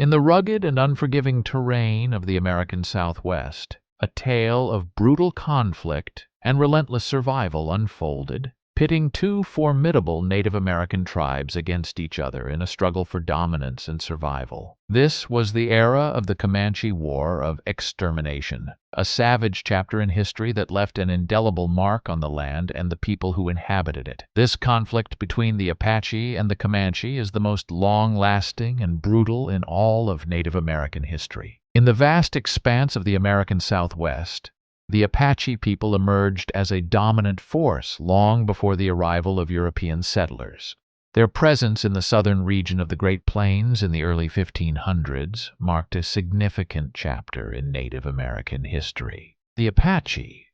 In the rugged and unforgiving terrain of the American Southwest, a tale of brutal conflict and relentless survival unfolded, pitting two formidable Native American tribes against each other in a struggle for dominance and survival. This was the era of the Comanche War of Extermination, a savage chapter in history that left an indelible mark on the land and the people who inhabited it. This conflict between the Apache and the Comanche is the most long-lasting and brutal in all of Native American history. In the vast expanse of the American Southwest, the Apache people emerged as a dominant force long before the arrival of European settlers. Their presence in the southern region of the Great Plains in the early 1500s marked a significant chapter in Native American history. The Apache,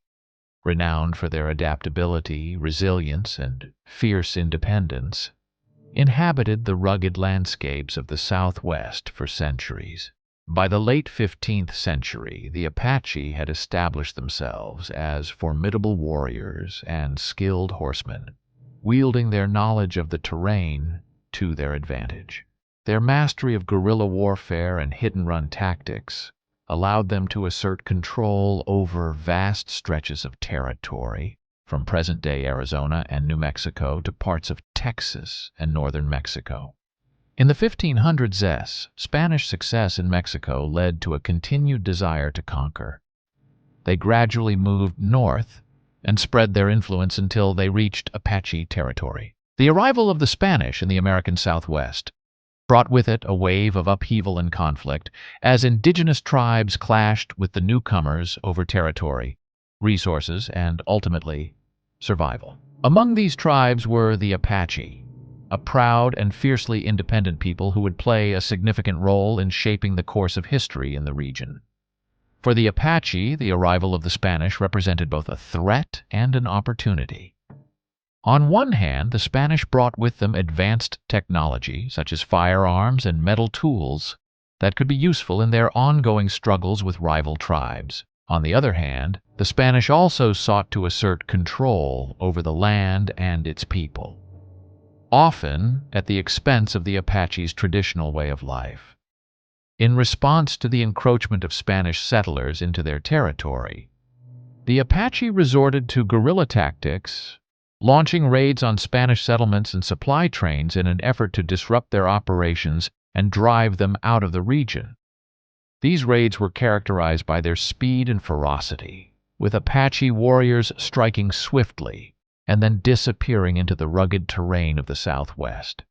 renowned for their adaptability, resilience, and fierce independence, inhabited the rugged landscapes of the Southwest for centuries. By the late 15th century, the Apache had established themselves as formidable warriors and skilled horsemen, wielding their knowledge of the terrain to their advantage. Their mastery of guerrilla warfare and hit-and-run tactics allowed them to assert control over vast stretches of territory, from present-day Arizona and New Mexico to parts of Texas and northern Mexico. In the 1500s, Spanish success in Mexico led to a continued desire to conquer. They gradually moved north and spread their influence until they reached Apache territory. The arrival of the Spanish in the American Southwest brought with it a wave of upheaval and conflict as indigenous tribes clashed with the newcomers over territory, resources, and ultimately, survival. Among these tribes were the Apache, a proud and fiercely independent people who would play a significant role in shaping the course of history in the region. For the Apache, the arrival of the Spanish represented both a threat and an opportunity. On one hand, the Spanish brought with them advanced technology, such as firearms and metal tools, that could be useful in their ongoing struggles with rival tribes. On the other hand, the Spanish also sought to assert control over the land and its people, often at the expense of the Apache's traditional way of life. In response to the encroachment of Spanish settlers into their territory, the Apache resorted to guerrilla tactics, launching raids on Spanish settlements and supply trains in an effort to disrupt their operations and drive them out of the region. These raids were characterized by their speed and ferocity, with Apache warriors striking swiftly and then disappearing into the rugged terrain of the Southwest.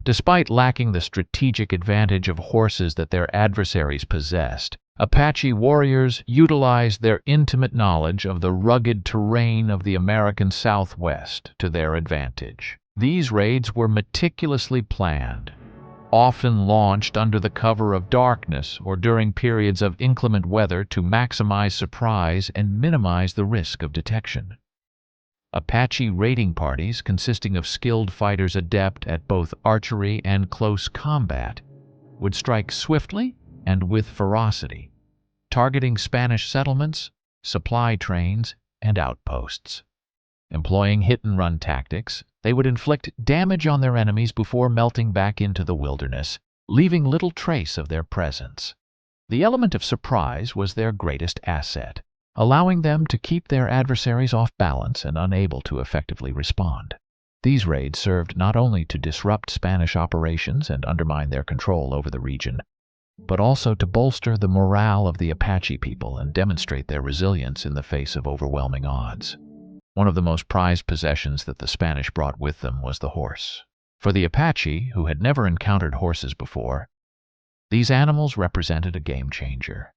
Despite lacking the strategic advantage of horses that their adversaries possessed, Apache warriors utilized their intimate knowledge of the rugged terrain of the American Southwest to their advantage. These raids were meticulously planned, often launched under the cover of darkness or during periods of inclement weather to maximize surprise and minimize the risk of detection. Apache raiding parties, consisting of skilled fighters adept at both archery and close combat, would strike swiftly and with ferocity, targeting Spanish settlements, supply trains, and outposts. Employing hit-and-run tactics, they would inflict damage on their enemies before melting back into the wilderness, leaving little trace of their presence. The element of surprise was their greatest asset, allowing them to keep their adversaries off balance and unable to effectively respond. These raids served not only to disrupt Spanish operations and undermine their control over the region, but also to bolster the morale of the Apache people and demonstrate their resilience in the face of overwhelming odds. One of the most prized possessions that the Spanish brought with them was the horse. For the Apache, who had never encountered horses before, these animals represented a game changer.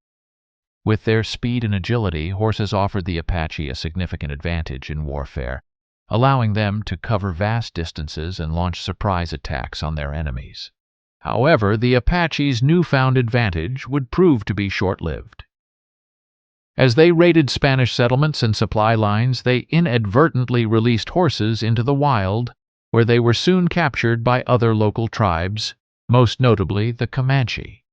With their speed and agility, horses offered the Apache a significant advantage in warfare, allowing them to cover vast distances and launch surprise attacks on their enemies. However, the Apache's newfound advantage would prove to be short-lived. As they raided Spanish settlements and supply lines, they inadvertently released horses into the wild, where they were soon captured by other local tribes, most notably the Comanche.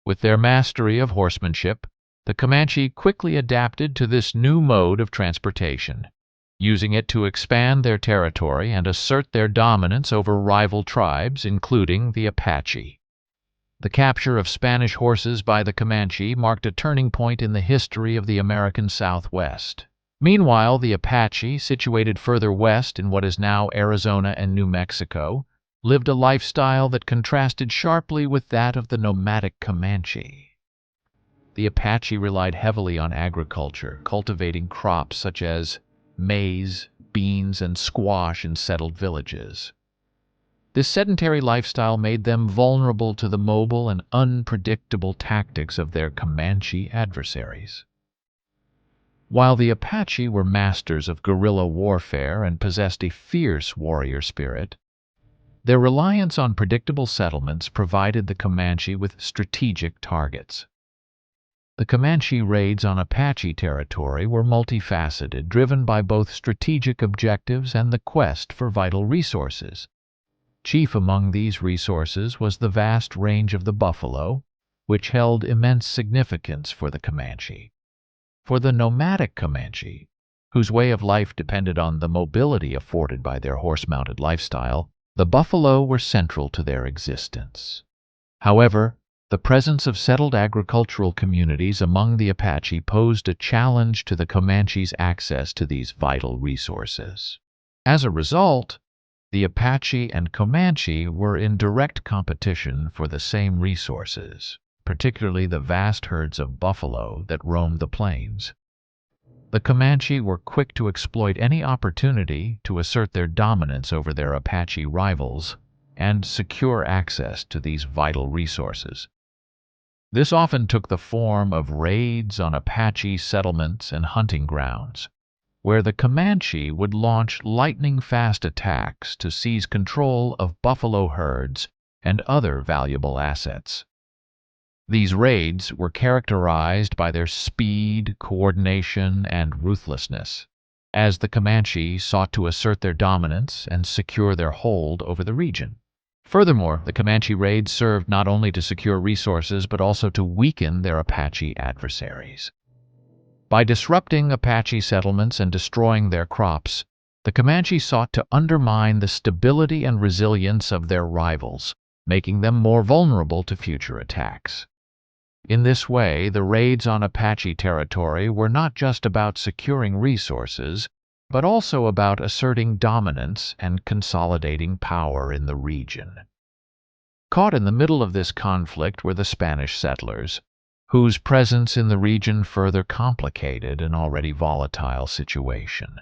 With their mastery of horsemanship, the Comanche quickly adapted to this new mode of transportation, using it to expand their territory and assert their dominance over rival tribes, including the Apache. The capture of Spanish horses by the Comanche marked a turning point in the history of the American Southwest. Meanwhile, the Apache, situated further west in what is now Arizona and New Mexico, lived a lifestyle that contrasted sharply with that of the nomadic Comanche. The Apache relied heavily on agriculture, cultivating crops such as maize, beans, and squash in settled villages. This sedentary lifestyle made them vulnerable to the mobile and unpredictable tactics of their Comanche adversaries. While the Apache were masters of guerrilla warfare and possessed a fierce warrior spirit, their reliance on predictable settlements provided the Comanche with strategic targets. The Comanche raids on Apache territory were multifaceted, driven by both strategic objectives and the quest for vital resources. Chief among these resources was the vast range of the buffalo, which held immense significance for the Comanche. For the nomadic Comanche, whose way of life depended on the mobility afforded by their horse-mounted lifestyle, the buffalo were central to their existence. However, the presence of settled agricultural communities among the Apache posed a challenge to the Comanche's access to these vital resources. As a result, the Apache and Comanche were in direct competition for the same resources, particularly the vast herds of buffalo that roamed the plains. The Comanche were quick to exploit any opportunity to assert their dominance over their Apache rivals and secure access to these vital resources. This often took the form of raids on Apache settlements and hunting grounds, where the Comanche would launch lightning-fast attacks to seize control of buffalo herds and other valuable assets. These raids were characterized by their speed, coordination, and ruthlessness, as the Comanche sought to assert their dominance and secure their hold over the region. Furthermore, the Comanche raids served not only to secure resources but also to weaken their Apache adversaries. By disrupting Apache settlements and destroying their crops, the Comanche sought to undermine the stability and resilience of their rivals, making them more vulnerable to future attacks. In this way, the raids on Apache territory were not just about securing resources, but also about asserting dominance and consolidating power in the region. Caught in the middle of this conflict were the Spanish settlers, whose presence in the region further complicated an already volatile situation.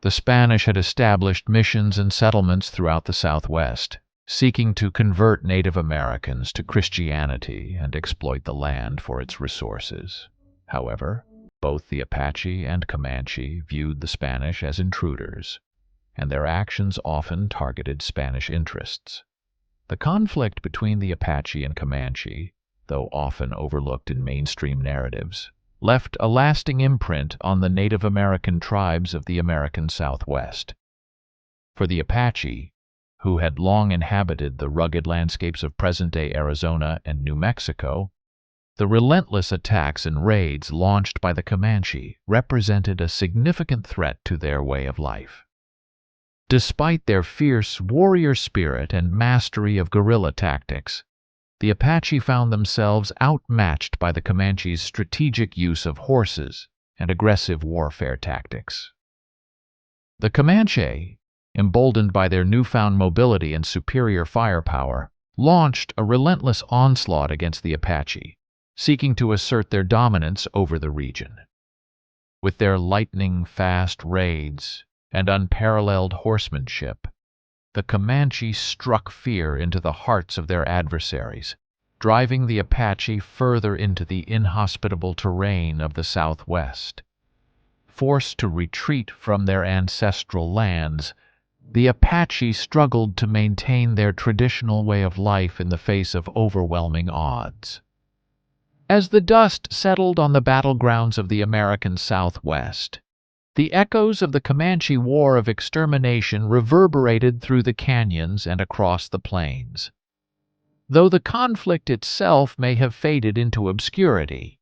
The Spanish had established missions and settlements throughout the Southwest, seeking to convert Native Americans to Christianity and exploit the land for its resources. However, both the Apache and Comanche viewed the Spanish as intruders, and their actions often targeted Spanish interests. The conflict between the Apache and Comanche, though often overlooked in mainstream narratives, left a lasting imprint on the Native American tribes of the American Southwest. For the Apache, who had long inhabited the rugged landscapes of present-day Arizona and New Mexico, the relentless attacks and raids launched by the Comanche represented a significant threat to their way of life. Despite their fierce warrior spirit and mastery of guerrilla tactics, the Apache found themselves outmatched by the Comanche's strategic use of horses and aggressive warfare tactics. The Comanche, emboldened by their newfound mobility and superior firepower, launched a relentless onslaught against the Apache, seeking to assert their dominance over the region. With their lightning-fast raids and unparalleled horsemanship, the Comanche struck fear into the hearts of their adversaries, driving the Apache further into the inhospitable terrain of the Southwest. Forced to retreat from their ancestral lands, the Apache struggled to maintain their traditional way of life in the face of overwhelming odds. As the dust settled on the battlegrounds of the American Southwest, the echoes of the Comanche War of Extermination reverberated through the canyons and across the plains. Though the conflict itself may have faded into obscurity,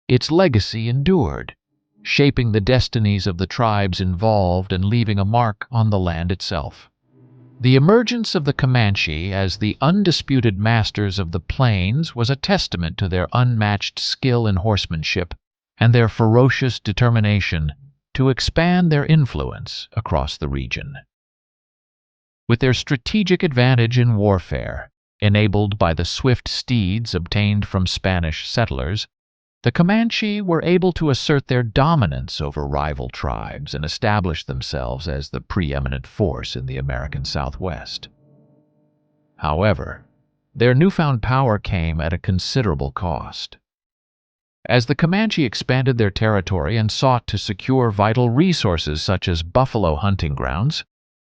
its legacy endured, shaping the destinies of the tribes involved and leaving a mark on the land itself. The emergence of the Comanche as the undisputed masters of the plains was a testament to their unmatched skill in horsemanship and their ferocious determination to expand their influence across the region. With their strategic advantage in warfare, enabled by the swift steeds obtained from Spanish settlers, the Comanche were able to assert their dominance over rival tribes and establish themselves as the preeminent force in the American Southwest. However, their newfound power came at a considerable cost. As the Comanche expanded their territory and sought to secure vital resources such as buffalo hunting grounds,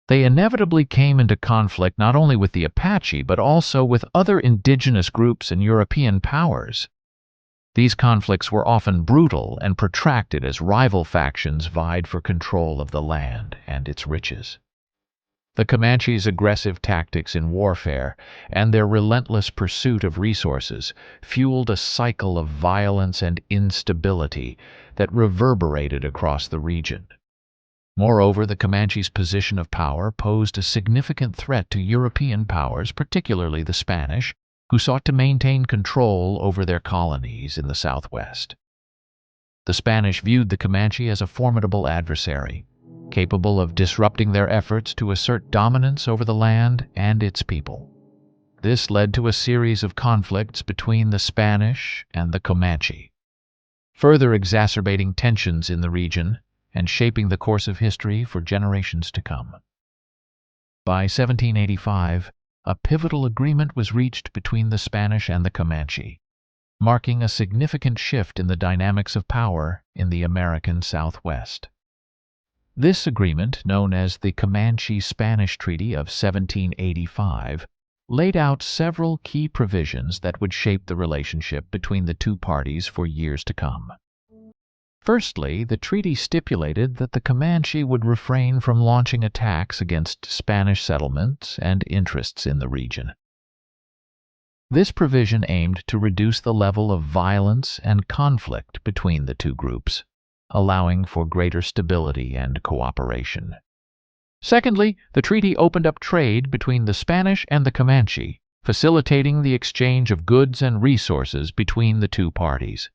they inevitably came into conflict not only with the Apache but also with other indigenous groups and European powers. These conflicts were often brutal and protracted as rival factions vied for control of the land and its riches. The Comanche's aggressive tactics in warfare and their relentless pursuit of resources fueled a cycle of violence and instability that reverberated across the region. Moreover, the Comanche's position of power posed a significant threat to European powers, particularly the Spanish, who sought to maintain control over their colonies in the Southwest. The Spanish viewed the Comanche as a formidable adversary, capable of disrupting their efforts to assert dominance over the land and its people. This led to a series of conflicts between the Spanish and the Comanche, further exacerbating tensions in the region and shaping the course of history for generations to come. By 1785, a pivotal agreement was reached between the Spanish and the Comanche, marking a significant shift in the dynamics of power in the American Southwest. This agreement, known as the Comanche-Spanish Treaty of 1785, laid out several key provisions that would shape the relationship between the two parties for years to come. Firstly, the treaty stipulated that the Comanche would refrain from launching attacks against Spanish settlements and interests in the region. This provision aimed to reduce the level of violence and conflict between the two groups, allowing for greater stability and cooperation. Secondly, the treaty opened up trade between the Spanish and the Comanche, facilitating the exchange of goods and resources between the two parties.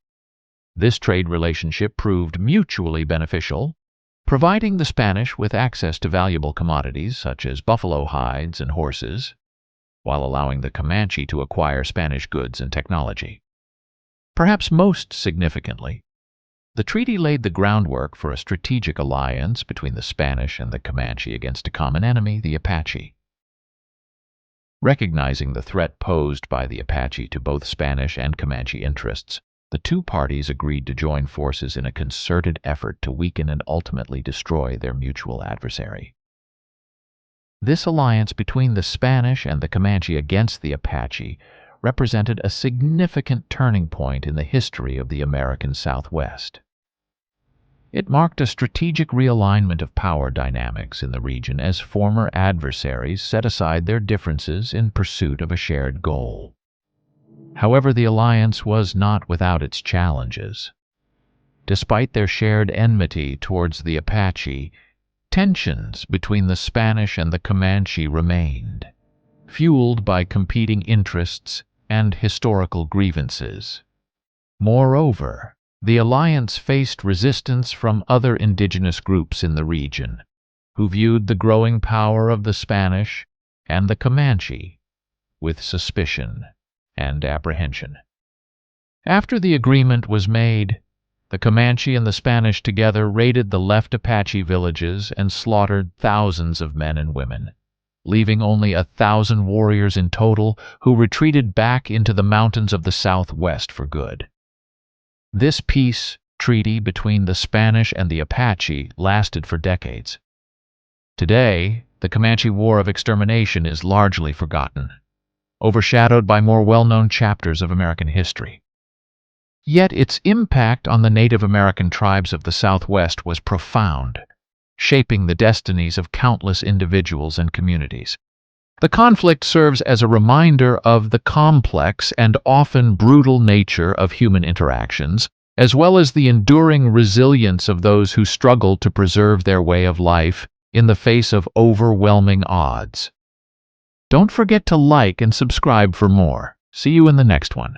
This trade relationship proved mutually beneficial, providing the Spanish with access to valuable commodities such as buffalo hides and horses, while allowing the Comanche to acquire Spanish goods and technology. Perhaps most significantly, the treaty laid the groundwork for a strategic alliance between the Spanish and the Comanche against a common enemy, the Apache. Recognizing the threat posed by the Apache to both Spanish and Comanche interests, the two parties agreed to join forces in a concerted effort to weaken and ultimately destroy their mutual adversary. This alliance between the Spanish and the Comanche against the Apache represented a significant turning point in the history of the American Southwest. It marked a strategic realignment of power dynamics in the region as former adversaries set aside their differences in pursuit of a shared goal. However, the alliance was not without its challenges. Despite their shared enmity towards the Apache, tensions between the Spanish and the Comanche remained, fueled by competing interests and historical grievances. Moreover, the alliance faced resistance from other indigenous groups in the region, who viewed the growing power of the Spanish and the Comanche with suspicion and apprehension. After the agreement was made, the Comanche and the Spanish together raided the left Apache villages and slaughtered thousands of men and women, leaving only 1,000 warriors in total who retreated back into the mountains of the Southwest for good. This peace treaty between the Spanish and the Apache lasted for decades. Today, the Comanche War of Extermination is largely forgotten, overshadowed by more well-known chapters of American history. Yet its impact on the Native American tribes of the Southwest was profound, shaping the destinies of countless individuals and communities. The conflict serves as a reminder of the complex and often brutal nature of human interactions, as well as the enduring resilience of those who struggle to preserve their way of life in the face of overwhelming odds. Don't forget to like and subscribe for more. See you in the next one.